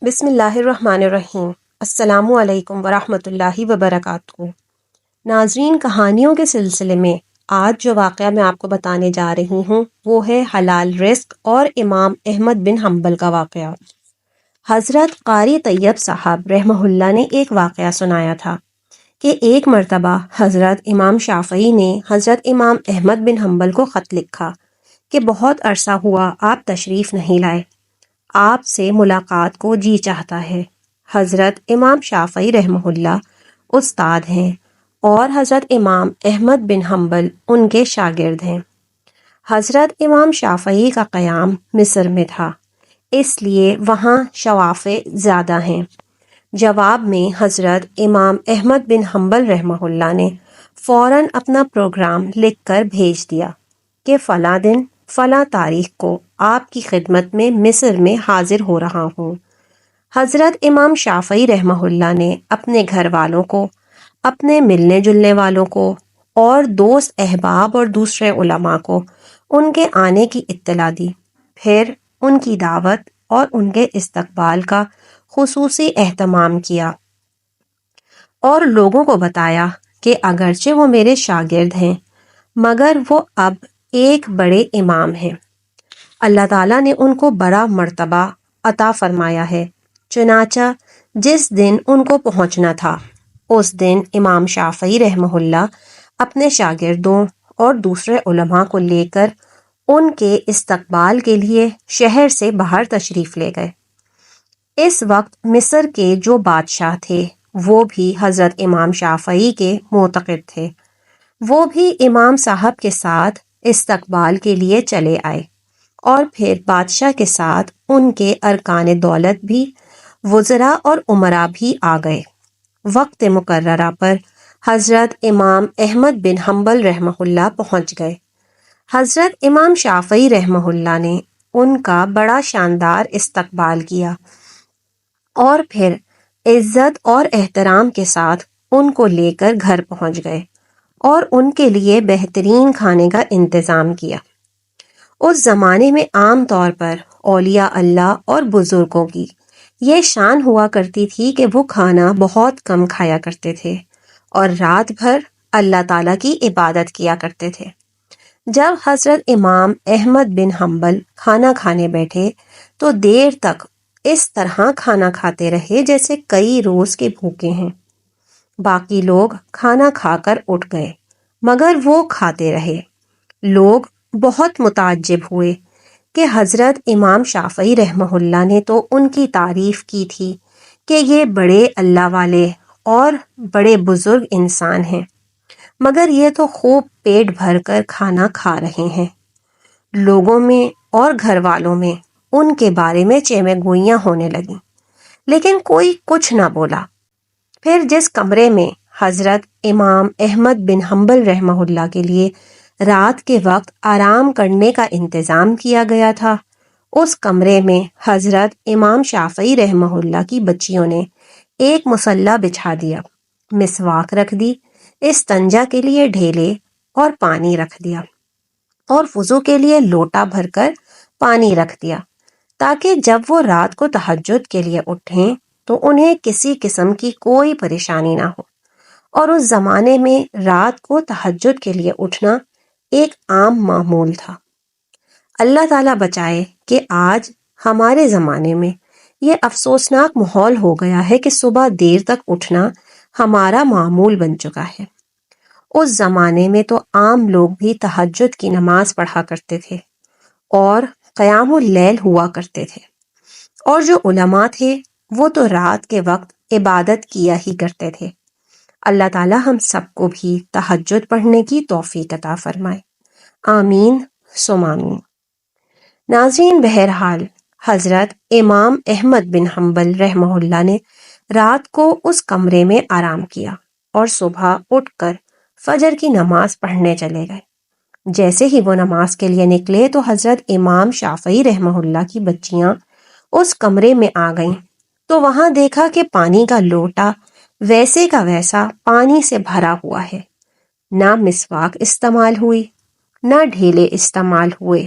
بسم اللہ الرحمن الرحیم۔ السلام علیکم ورحمۃ اللہ وبرکاتہ۔ ناظرین، کہانیوں کے سلسلے میں آج جو واقعہ میں آپ کو بتانے جا رہی ہوں وہ ہے حلال رزق اور امام احمد بن حنبل کا واقعہ۔ حضرت قاری طیب صاحب رحمہ اللہ نے ایک واقعہ سنایا تھا کہ ایک مرتبہ حضرت امام شافعی نے حضرت امام احمد بن حنبل کو خط لکھا کہ بہت عرصہ ہوا آپ تشریف نہیں لائے، آپ سے ملاقات کو جی چاہتا ہے۔ حضرت امام شافعی رحمہ اللہ استاد ہیں اور حضرت امام احمد بن حنبل ان کے شاگرد ہیں۔ حضرت امام شافعی کا قیام مصر میں تھا، اس لیے وہاں شوافع زیادہ ہیں۔ جواب میں حضرت امام احمد بن حنبل رحمہ اللہ نے فوراً اپنا پروگرام لکھ کر بھیج دیا کہ فلاں دن فلاں تاریخ کو آپ کی خدمت میں مصر میں حاضر ہو رہا ہوں۔ حضرت امام شافعی رحمہ اللہ نے اپنے گھر والوں کو، اپنے ملنے جلنے والوں کو اور دوست احباب اور دوسرے علماء کو ان کے آنے کی اطلاع دی، پھر ان کی دعوت اور ان کے استقبال کا خصوصی اہتمام کیا اور لوگوں کو بتایا کہ اگرچہ وہ میرے شاگرد ہیں مگر وہ اب ایک بڑے امام ہیں، اللہ تعالیٰ نے ان کو بڑا مرتبہ عطا فرمایا ہے۔ چنانچہ جس دن ان کو پہنچنا تھا اس دن امام شافعی رحمہ اللہ اپنے شاگردوں اور دوسرے علماء کو لے کر ان کے استقبال کے لیے شہر سے باہر تشریف لے گئے۔ اس وقت مصر کے جو بادشاہ تھے وہ بھی حضرت امام شافعی کے معتقد تھے، وہ بھی امام صاحب کے ساتھ استقبال کے لیے چلے آئے اور پھر بادشاہ کے ساتھ ان کے ارکان دولت بھی، وزراء اور امراء بھی آ گئے۔ وقت مقررہ پر حضرت امام احمد بن حنبل رحمہ اللہ پہنچ گئے۔ حضرت امام شافعی رحمہ اللہ نے ان کا بڑا شاندار استقبال کیا اور پھر عزت اور احترام کے ساتھ ان کو لے کر گھر پہنچ گئے اور ان کے لیے بہترین کھانے کا انتظام کیا۔ اس زمانے میں عام طور پر اولیاء اللہ اور بزرگوں کی یہ شان ہوا کرتی تھی کہ وہ کھانا بہت کم کھایا کرتے تھے اور رات بھر اللہ تعالیٰ کی عبادت کیا کرتے تھے۔ جب حضرت امام احمد بن حنبل کھانا کھانے بیٹھے تو دیر تک اس طرح کھانا کھاتے رہے جیسے کئی روز کے بھوکے ہیں۔ باقی لوگ کھانا کھا کر اٹھ گئے مگر وہ کھاتے رہے۔ لوگ بہت متعجب ہوئے کہ حضرت امام شافعی رحمہ اللہ نے تو ان کی تعریف کی تھی کہ یہ بڑے اللہ والے اور بڑے بزرگ انسان ہیں، مگر یہ تو خوب پیٹ بھر کر کھانا کھا رہے ہیں۔ لوگوں میں اور گھر والوں میں ان کے بارے میں چیمے گوئیاں ہونے لگیں لیکن کوئی کچھ نہ بولا۔ پھر جس کمرے میں حضرت امام احمد بن حنبل رحمہ اللہ کے لیے رات کے وقت آرام کرنے کا انتظام کیا گیا تھا، اس کمرے میں حضرت امام شافعی رحمہ اللہ کی بچیوں نے ایک مصلی بچھا دیا، مسواک رکھ دی، استنجا کے لیے ڈھیلے اور پانی رکھ دیا اور وضو کے لیے لوٹا بھر کر پانی رکھ دیا تاکہ جب وہ رات کو تہجد کے لیے اٹھیں تو انہیں کسی قسم کی کوئی پریشانی نہ ہو۔ اور اس زمانے میں رات کو تہجد کے لیے اٹھنا ایک عام معمول تھا۔ اللہ تعالیٰ بچائے کہ آج ہمارے زمانے میں یہ افسوسناک ماحول ہو گیا ہے کہ صبح دیر تک اٹھنا ہمارا معمول بن چکا ہے۔ اس زمانے میں تو عام لوگ بھی تہجد کی نماز پڑھا کرتے تھے اور قیام اللیل ہوا کرتے تھے، اور جو علماء تھے وہ تو رات کے وقت عبادت کیا ہی کرتے تھے۔ اللہ تعالیٰ ہم سب کو بھی تہجد پڑھنے کی توفیق عطا فرمائے، آمین ثم آمین۔ ناظرین، بہرحال حضرت امام احمد بن حنبل رحمہ اللہ نے رات کو اس کمرے میں آرام کیا اور صبح اٹھ کر فجر کی نماز پڑھنے چلے گئے۔ جیسے ہی وہ نماز کے لیے نکلے تو حضرت امام شافعی رحمہ اللہ کی بچیاں اس کمرے میں آ گئیں تو وہاں دیکھا کہ پانی کا لوٹا ویسے کا ویسا پانی سے بھرا ہوا ہے، نہ مسواک استعمال ہوئی، نہ ڈھیلے استعمال ہوئے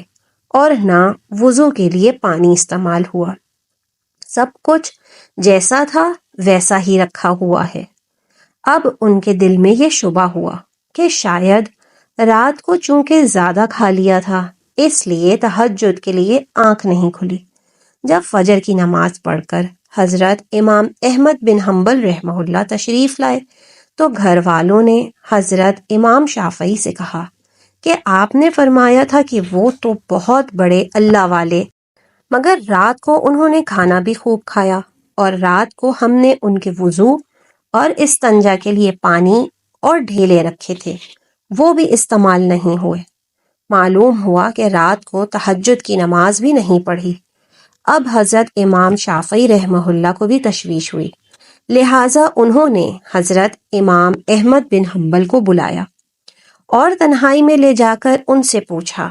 اور نہ وضو کے لیے پانی استعمال ہوا۔ سب کچھ جیسا تھا ویسا ہی رکھا ہوا ہے۔ اب ان کے دل میں یہ شبہ ہوا کہ شاید رات کو چونکہ زیادہ کھا لیا تھا اس لیے تہجد کے لیے آنکھ نہیں کھلی۔ جب فجر کی نماز پڑھ کر حضرت امام احمد بن حنبل رحمہ اللہ تشریف لائے تو گھر والوں نے حضرت امام شافعی سے کہا کہ آپ نے فرمایا تھا کہ وہ تو بہت بڑے اللہ والے، مگر رات کو انہوں نے کھانا بھی خوب کھایا، اور رات کو ہم نے ان کے وضو اور استنجا کے لیے پانی اور ڈھیلے رکھے تھے، وہ بھی استعمال نہیں ہوئے۔ معلوم ہوا کہ رات کو تہجد کی نماز بھی نہیں پڑھی۔ اب حضرت امام شافعی رحمہ اللہ کو بھی تشویش ہوئی، لہٰذا انہوں نے حضرت امام احمد بن حنبل کو بلایا اور تنہائی میں لے جا کر ان سے پوچھا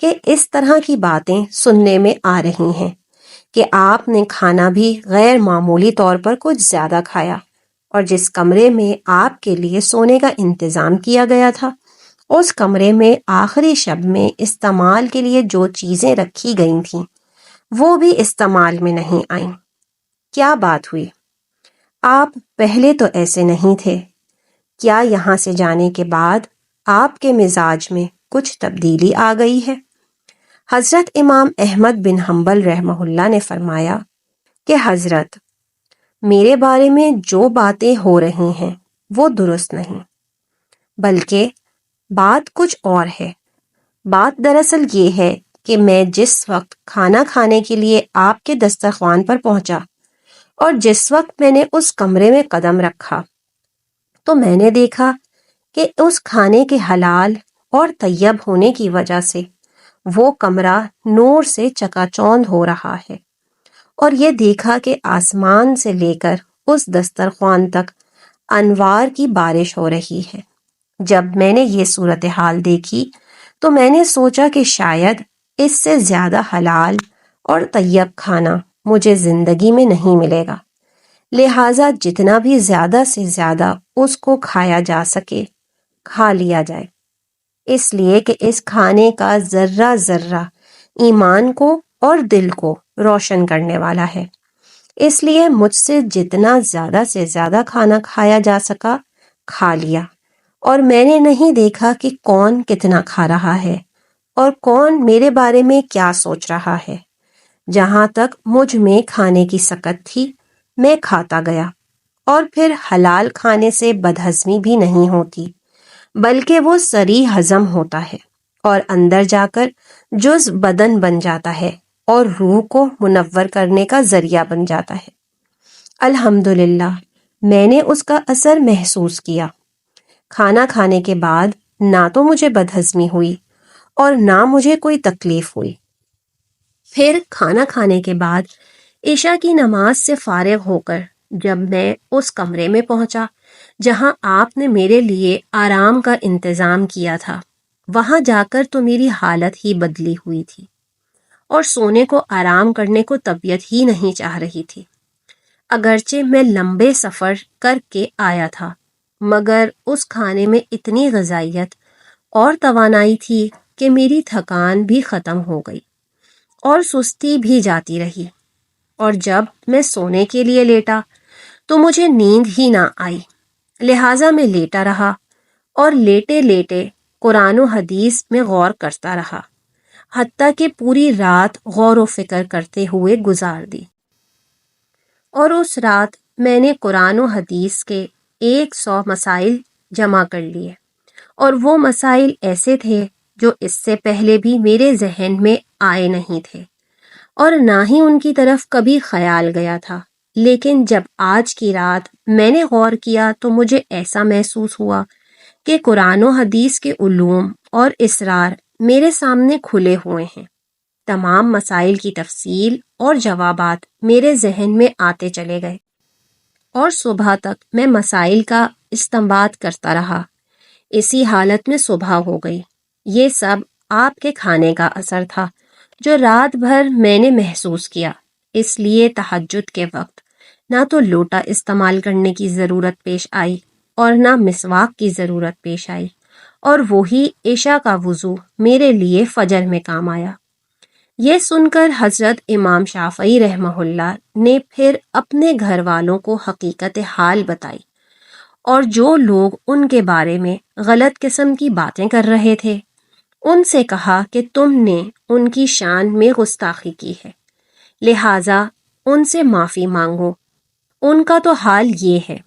کہ اس طرح کی باتیں سننے میں آ رہی ہیں کہ آپ نے کھانا بھی غیر معمولی طور پر کچھ زیادہ کھایا، اور جس کمرے میں آپ کے لیے سونے کا انتظام کیا گیا تھا اس کمرے میں آخری شب میں استعمال کے لیے جو چیزیں رکھی گئی تھیں وہ بھی استعمال میں نہیں آئیں۔ کیا بات ہوئی؟ آپ پہلے تو ایسے نہیں تھے، کیا یہاں سے جانے کے بعد آپ کے مزاج میں کچھ تبدیلی آ گئی ہے؟ حضرت امام احمد بن حنبل رحمہ اللہ نے فرمایا کہ حضرت، میرے بارے میں جو باتیں ہو رہی ہیں وہ درست نہیں، بلکہ بات کچھ اور ہے۔ بات دراصل یہ ہے کہ میں جس وقت کھانا کھانے کے لیے آپ کے دسترخوان پر پہنچا اور جس وقت میں نے اس کمرے میں قدم رکھا تو میں نے دیکھا کہ اس کھانے کے حلال اور طیب ہونے کی وجہ سے وہ کمرہ نور سے چکا چوند ہو رہا ہے، اور یہ دیکھا کہ آسمان سے لے کر اس دسترخوان تک انوار کی بارش ہو رہی ہے۔ جب میں نے یہ صورتحال دیکھی تو میں نے سوچا کہ شاید اس سے زیادہ حلال اور طیب کھانا مجھے زندگی میں نہیں ملے گا، لہٰذا جتنا بھی زیادہ سے زیادہ اس کو کھایا جا سکے کھا لیا جائے، اس لیے کہ اس کھانے کا ذرہ ذرہ ایمان کو اور دل کو روشن کرنے والا ہے۔ اس لیے مجھ سے جتنا زیادہ سے زیادہ کھانا کھایا جا سکا کھا لیا، اور میں نے نہیں دیکھا کہ کون کتنا کھا رہا ہے اور کون میرے بارے میں کیا سوچ رہا ہے۔ جہاں تک مجھ میں کھانے کی سکت تھی میں کھاتا گیا، اور پھر حلال کھانے سے بدہضمی بھی نہیں ہوتی بلکہ وہ سری ہضم ہوتا ہے اور اندر جا کر جز بدن بن جاتا ہے اور روح کو منور کرنے کا ذریعہ بن جاتا ہے۔ الحمدللہ میں نے اس کا اثر محسوس کیا۔ کھانا کھانے کے بعد نہ تو مجھے بدہضمی ہوئی اور نہ مجھے کوئی تکلیف ہوئی۔ پھر کھانا کھانے کے بعد عشاء کی نماز سے فارغ ہو کر جب میں اس کمرے میں پہنچا جہاں آپ نے میرے لیے آرام کا انتظام کیا تھا، وہاں جا کر تو میری حالت ہی بدلی ہوئی تھی اور سونے کو آرام کرنے کو طبیعت ہی نہیں چاہ رہی تھی۔ اگرچہ میں لمبے سفر کر کے آیا تھا مگر اس کھانے میں اتنی غذائیت اور توانائی تھی کہ میری تھکان بھی ختم ہو گئی اور سستی بھی جاتی رہی، اور جب میں سونے کے لیے لیٹا تو مجھے نیند ہی نہ آئی، لہٰذا میں لیٹا رہا اور لیٹے لیٹے قرآن و حدیث میں غور کرتا رہا، حتیٰ کہ پوری رات غور و فکر کرتے ہوئے گزار دی۔ اور اس رات میں نے قرآن و حدیث کے 100 مسائل جمع کر لیے، اور وہ مسائل ایسے تھے جو اس سے پہلے بھی میرے ذہن میں آئے نہیں تھے اور نہ ہی ان کی طرف کبھی خیال گیا تھا، لیکن جب آج کی رات میں نے غور کیا تو مجھے ایسا محسوس ہوا کہ قرآن و حدیث کے علوم اور اسرار میرے سامنے کھلے ہوئے ہیں۔ تمام مسائل کی تفصیل اور جوابات میرے ذہن میں آتے چلے گئے، اور صبح تک میں مسائل کا استنباط کرتا رہا۔ اسی حالت میں صبح ہو گئی۔ یہ سب آپ کے کھانے کا اثر تھا جو رات بھر میں نے محسوس کیا، اس لیے تہجد کے وقت نہ تو لوٹا استعمال کرنے کی ضرورت پیش آئی اور نہ مسواک کی ضرورت پیش آئی، اور وہی عشاء کا وضو میرے لیے فجر میں کام آیا۔ یہ سن کر حضرت امام شافعی رحمہ اللہ نے پھر اپنے گھر والوں کو حقیقت حال بتائی، اور جو لوگ ان کے بارے میں غلط قسم کی باتیں کر رہے تھے ان سے کہا کہ تم نے ان کی شان میں گستاخی کی ہے، لہٰذا ان سے معافی مانگو، ان کا تو حال یہ ہے۔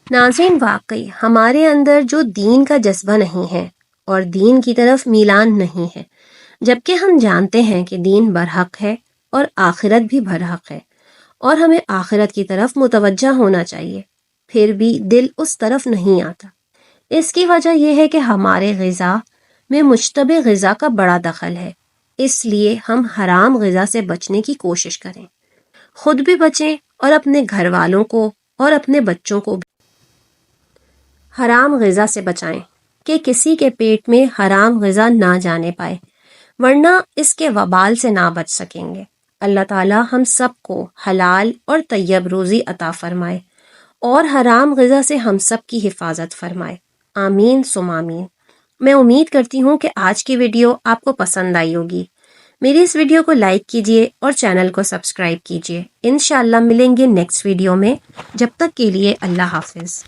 ناظرین، واقعی ہمارے اندر جو دین کا جذبہ نہیں ہے اور دین کی طرف میلان نہیں ہے، جبکہ ہم جانتے ہیں کہ دین برحق ہے اور آخرت بھی برحق ہے اور ہمیں آخرت کی طرف متوجہ ہونا چاہیے، پھر بھی دل اس طرف نہیں آتا۔ اس کی وجہ یہ ہے کہ ہمارے غذا میں مشتبہ غذا کا بڑا دخل ہے، اس لیے ہم حرام غذا سے بچنے کی کوشش کریں، خود بھی بچیں اور اپنے گھر والوں کو اور اپنے بچوں کو بھی حرام غذا سے بچائیں کہ کسی کے پیٹ میں حرام غذا نہ جانے پائے، ورنہ اس کے وبال سے نہ بچ سکیں گے۔ اللہ تعالی ہم سب کو حلال اور طیب روزی عطا فرمائے اور حرام غذا سے ہم سب کی حفاظت فرمائے، آمین ثم آمین۔ میں امید کرتی ہوں کہ آج کی ویڈیو آپ کو پسند آئی ہوگی۔ میری اس ویڈیو کو لائک کیجیے اور چینل کو سبسکرائب کیجیے۔ انشاءاللہ ملیں گے نیکسٹ ویڈیو میں، جب تک کے لیے اللہ حافظ۔